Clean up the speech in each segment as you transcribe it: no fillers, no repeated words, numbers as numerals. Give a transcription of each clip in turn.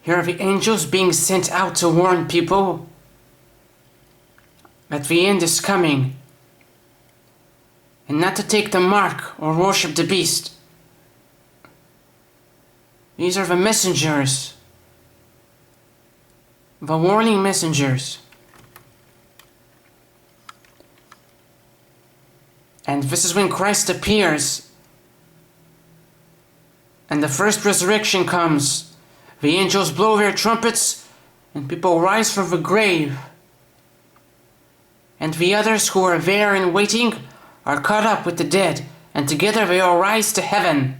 Here are the angels being sent out to warn people that the end is coming, and not to take the mark or worship the beast. These are the messengers, the warning messengers. And this is when Christ appears, and the first resurrection comes. The angels blow their trumpets, and people rise from the grave. And the others who are there and waiting are caught up with the dead, and together they all rise to heaven.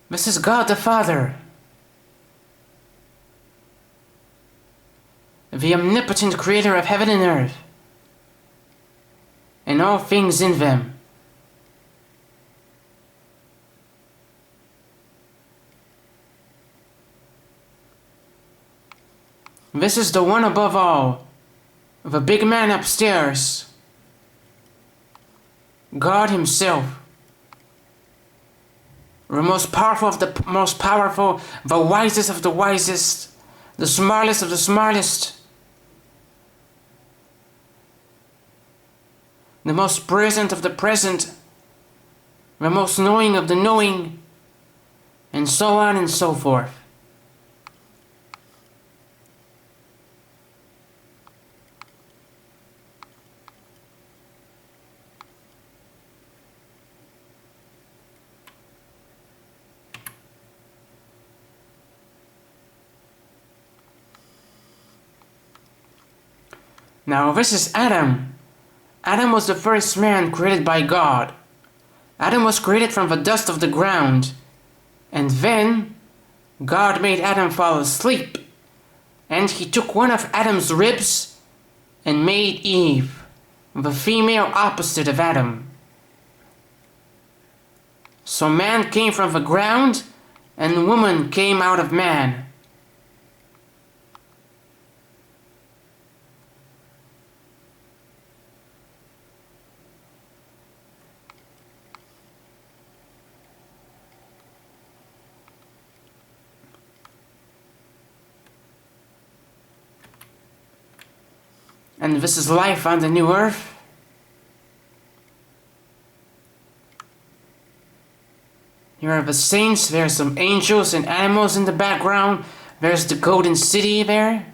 This is God the Father, the omnipotent creator of heaven and earth, and all things in them. This is the one above all, the big man upstairs, God Himself. The most powerful of the most powerful, the wisest of the wisest, the smartest of the smartest, the most present of the present, the most knowing of the knowing, and so on and so forth. Now this is Adam. Adam was the first man created by God. Adam was created from the dust of the ground. And then God made Adam fall asleep. And He took one of Adam's ribs and made Eve, the female opposite of Adam. So man came from the ground, and woman came out of man. And this is life on the new earth. Here are the saints, there's some angels and animals in the background. There's the golden city there.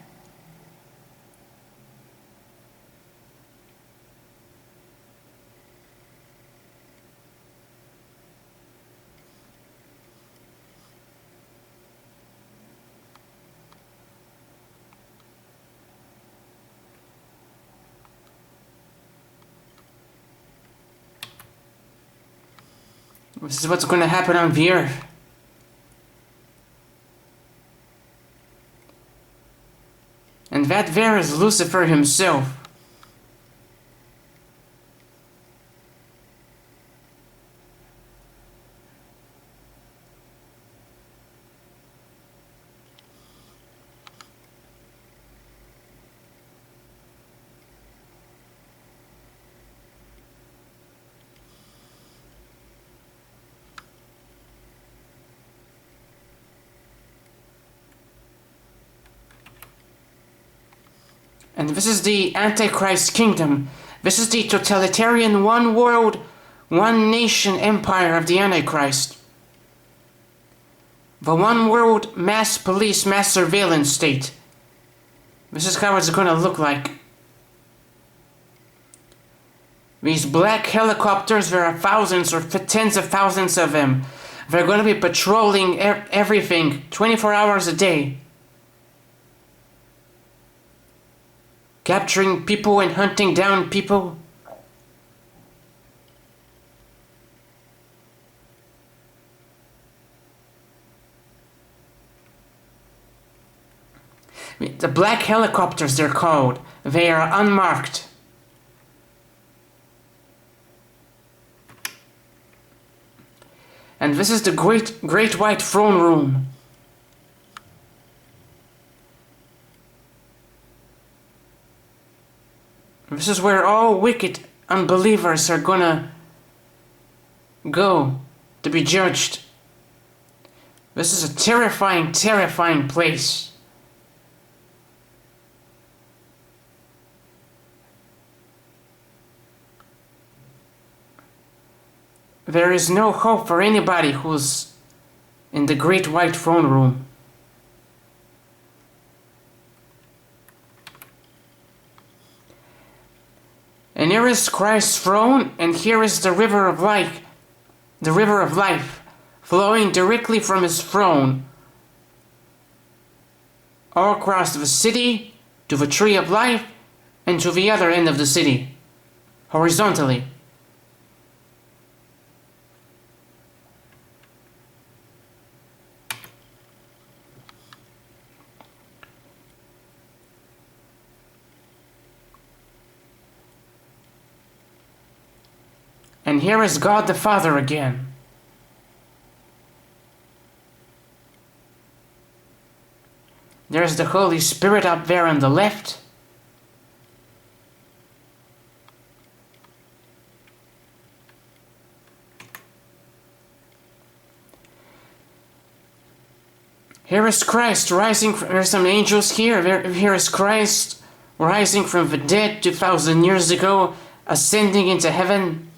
This is what's going to happen on the earth. And that there is Lucifer himself. And this is the Antichrist kingdom. This is the totalitarian one world, one nation empire of the Antichrist. The one world mass police, mass surveillance state. This is how it's going to look like. These black helicopters, there are thousands or tens of thousands of them. They're going to be patrolling everything 24 hours a day. Capturing people and hunting down people. The black helicopters, they're called. They are unmarked. And this is the great white throne room. This is where all wicked unbelievers are gonna go to be judged. This is a terrifying, terrifying place. There is no hope for anybody who's in the great white throne room. And here is Christ's throne, and here is the river of life, flowing directly from his throne, all across the city, to the tree of life, and to the other end of the city, horizontally. And here is God the Father again. There's the Holy Spirit up there on the left. Here is Christ rising from, there's some angels here. Here is Christ rising from the dead 2,000 years ago, ascending into heaven.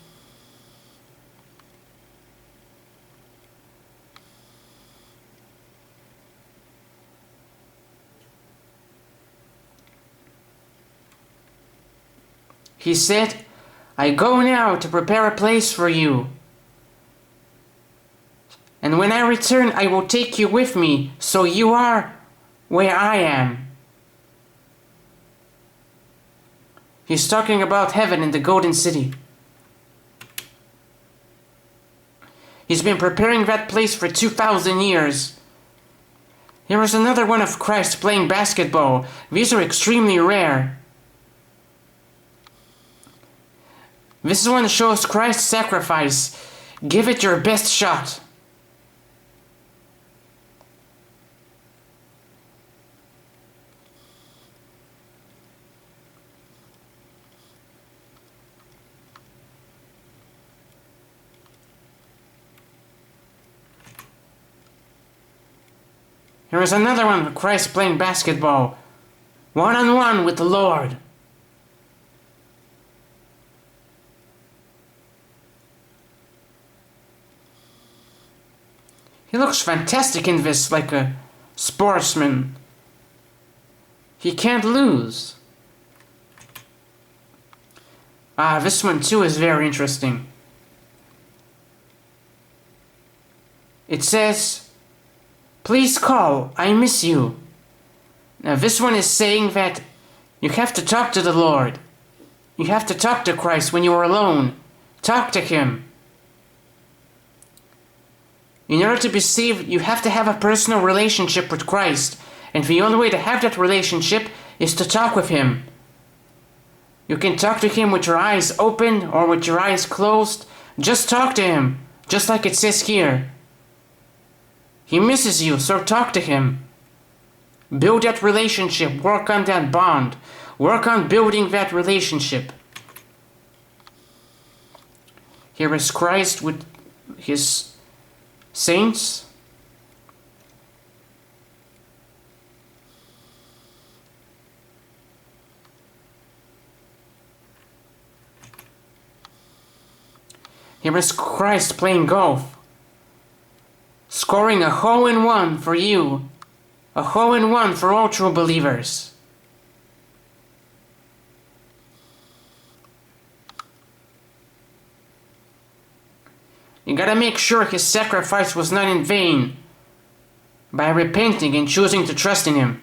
He said, I go now to prepare a place for you. And when I return, I will take you with me, so you are where I am. He's talking about heaven and the golden city. He's been preparing that place for 2,000 years. Here is another one of Christ playing basketball. These are extremely rare. This one shows Christ's sacrifice. Give it your best shot. Here is another one of Christ playing basketball. One-on-one with the Lord. He looks fantastic in this, like a sportsman. He can't lose. This one too is very interesting. It says, please call, I miss you. Now this one is saying that you have to talk to the Lord. You have to talk to Christ when you are alone. Talk to Him. In order to be saved, you have to have a personal relationship with Christ. And the only way to have that relationship is to talk with Him. You can talk to Him with your eyes open or with your eyes closed. Just talk to Him, just like it says here. He misses you, so talk to Him. Build that relationship. Work on that bond. Work on building that relationship. Here is Christ with His saints. Here is Christ playing golf, scoring a hole-in-one for you, a hole-in-one for all true believers. You gotta make sure His sacrifice was not in vain by repenting and choosing to trust in Him.